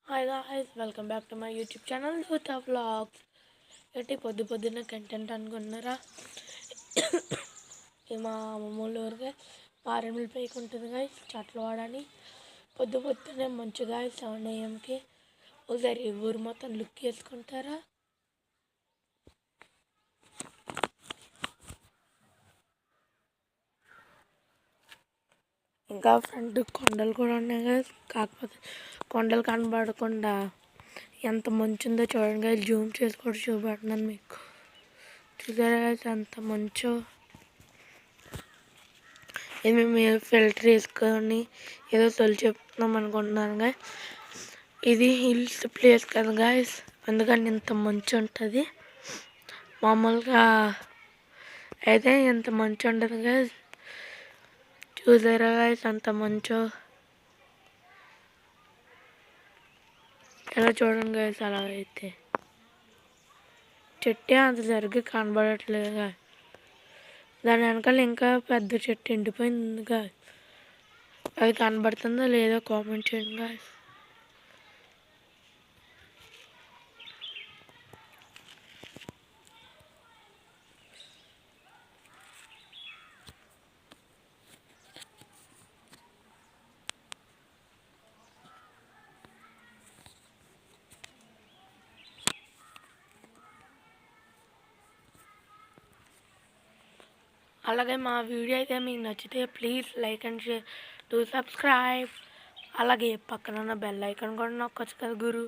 Hi guys, welcome back to my YouTube channel Yutha vlogs. ఏంటి పొద్దున్న content అనుకున్నారా? ఇది మా అమ్మమ్మ ఊరికి పారెమ్మల పైకి ఉంటుంది గాయస్, చట్లవాడని. పొద్దున్నే మంచిగా 7 AM ఒకసారి ఊరు మొత్తం లుక్ వేసుకుంటారా? ఇంకా ఫ్రంట్ కొండలు కూడా ఉన్నాయి కదా, కాకపోతే కొండలు కనబడకుండా ఎంత మంచు ఉందో చూడండి కదా. జూమ్ చేసి కూడా చూపెడుతున్నాను మీకు. చూసారా కదా ఎంత మంచో. ఇది మేము ఫిల్టర్ వేసుకొని ఏదో తొలి చెప్తున్నాం అనుకుంటున్నాను కదా. ఇది హిల్స్ ప్లేస్ కదా గాయస్, అందుకని ఇంత మంచు ఉంటుంది. మామూలుగా అయితే ఇంత మంచు ఉంటుంది కదా. చూసారా గాయస్ అంత మంచో. ఎలా చూడండి గాయస్, అలాగైతే చెట్టే అంత సరిగ్గా కనబడట్లేదుగా. దాని వెనకాల ఇంకా పెద్ద చెట్టు ఎండిపోయిందిగా. అది కనబడుతుందో లేదో కామెంట్ చేయండి గాయస్. అలాగే మా వీడియో అయితే మీకు నచ్చితే please like and share to subscribe. అలాగే పక్కన ఉన్న బెల్ ఐకాన్ కూడా నొక్కొచ్చు కదా గురు.